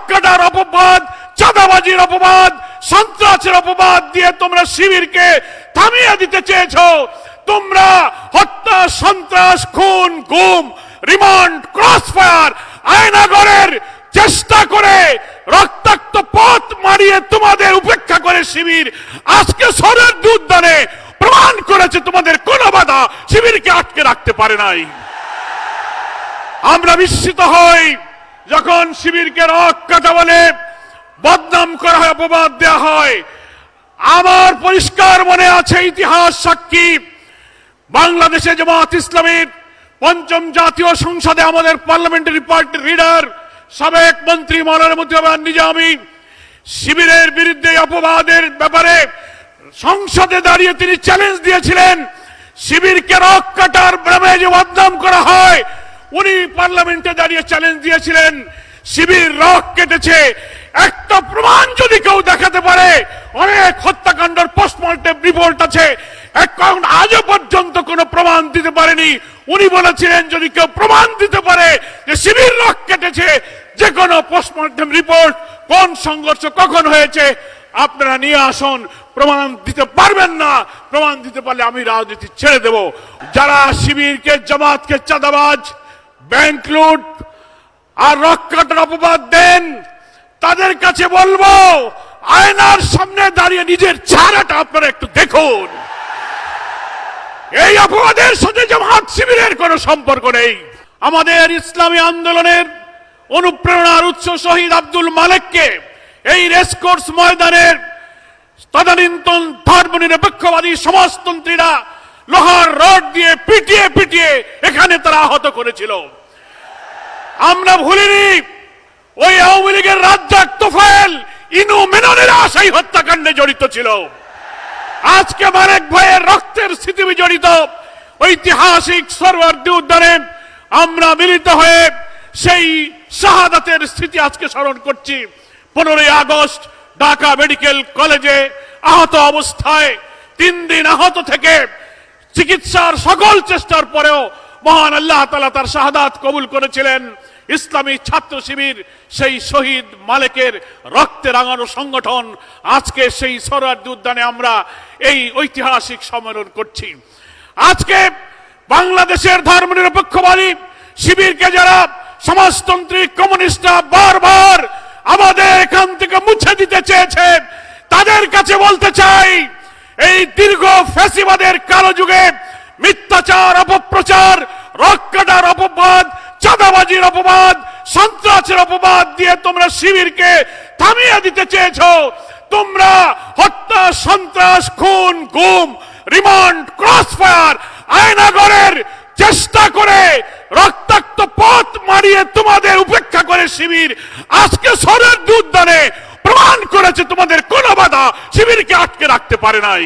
কাটার অপবাদ, চাঁদাবাজির অপবাদ, সন্ত্রাসের অপবাদ দিয়ে তোমরা শিবিরকে থামিয়ে দিতে চেয়েছো। তোমরা হত্যা, সন্ত্রাস, খুন, গুম, রিমান্ড, ক্রসফায়ার, আয়নাগরের চেষ্টা করে রক্তাক্ত পথ মারিয়ে তোমাদের উপেক্ষা করে শিবির আজকে শরীয়তদি উদ্যানে প্রমাণ করেছে তোমাদের কোন বাধা শিবিরকে আটকে রাখতে পারে নাই। আমরা বিস্মিত হই যখন শিবিরকে রক কাটা বলে বদনাম করা হয়, অপবাদ দেওয়া হয়। আমার পরিষ্কার মনে আছে, ইতিহাস সাক্ষী, বাংলাদেশে জামাত ইসলামীর পঞ্চম জাতীয় সংসদে আমাদের পার্লামেন্টারি পার্টির লিডার সাবেক মন্ত্রী মাওলানা মতিউর নিজামী শিবিরের বিরুদ্ধে অপবাদের ব্যাপারে সংসদে দাঁড়িয়ে তিনি চ্যালেঞ্জ দিয়েছিলেন, শিবিরকে রক কাটার নামে যে বদনাম করা হয়, উনি পার্লামেন্টে দাঁড়িয়ে চ্যালেঞ্জ দিয়েছিলেন শিবির রক কেটেছে। একটা প্রমাণ যদি কেউ দেখাতে পারে, অনেক হত্যাকাণ্ডের পোস্টমর্টেম রিপোর্ট আছে, এখন আজও পর্যন্ত কোনো প্রমাণ দিতে পারেনি। উনি বলেছিলেন যদি কেউ প্রমাণ দিতে পারে যে শিবির রক কেটেছে, যে কোনো পোস্টমর্টেম রিপোর্ট, কোন সংঘর্ষ কখন হয়েছে আপনারা নিয়ে আসুন। প্রমাণ দিতে পারবেন না, প্রমাণ দিতে পারলে আমি রাজনীতি ছেড়ে দেব। যারা শিবিরকে, জামাতকে চাঁদাবাজ, ব্যাংক লুট আর রক কাটার অপবাদ দেন, তাদের কাছে বলবো আয়নার সামনে দাঁড়িয়ে নিজের চেহারাটা আপনারা একটু দেখুন। এই অপবাদের সাথে জামাত শিবিরের কোনো সম্পর্ক নেই। আমাদের ইসলামী আন্দোলনের অনুপ্রেরণার উৎস শহীদ আব্দুল মালেককে এই রেসকোর্স ময়দানের তদানীন্তন ধর্মনিরপেক্ষবাদী সমাজতন্ত্রীরা লোহার রড দিয়ে পিটিয়ে পিটিয়ে এখানে তারা আহত করেছিল। আমরা ভুলিনি ওই আওয়ামী লীগের রাজ্জাক, তোফায়েল, ইনু, মেননের আশাই হত্যাকাণ্ডে জড়িত ছিল। আজকে মালেক ভাইয়ের রক্তের স্মৃতি জড়িত ঐতিহাসিক সোহরাওয়ার্দী উদ্যানে আমরা মিলিত হয়ে সেই শাহাদাতের স্মৃতি আজকে স্মরণ করছি। 15 আগস্ট ঢাকা মেডিকেল কলেজে আহত অবস্থায় 3 দিন আহত থেকে চিকিৎসার সকল চেষ্টার পরেও মহান আল্লাহ তাআলা তার শাহাদাত কবুল করেছিলেন। ইসলামী ছাত্র শিবির সেই শহীদ মালেকের রক্তে রাঙানো সংগঠন আজকে সেই সোহরাওয়ার্দী উদ্যানে আমরা এই ঐতিহাসিক সম্মেলন করছি। আজকে বাংলাদেশের ধর্মনিরপেক্ষবাদী শিবিরকে যারা সমাজতান্ত্রিক কমিউনিস্টরা বারবার আমাদের এখান থেকে মুছে দিতে চেয়েছে, তাদের কাছে বলতে চাই, এই দীর্ঘ ফ্যাসিবাদের কালো যুগে মিথ্যাচার, অপপ্রচার, রক কাটার অপবাদ, চাঁদাবাজির অপবাদ, সন্ত্রাসের অপবাদ দিয়ে তোমরা শিবিরকে থামিয়ে দিতে চেয়েছো। তোমরা হত্যা, সন্ত্রাস, খুন, গুম, রিমান্ড, ক্রসফায়ার, আয়নাগরের চেষ্টা করে রক্তাক্ত পথ মারিয়ে তোমাদের উপেক্ষা করে শিবির আজকে শরীয়তদি উদ্যানে প্রমাণ করেছে তোমাদের কোন বাধা শিবিরকে আটকে রাখতে পারে নাই।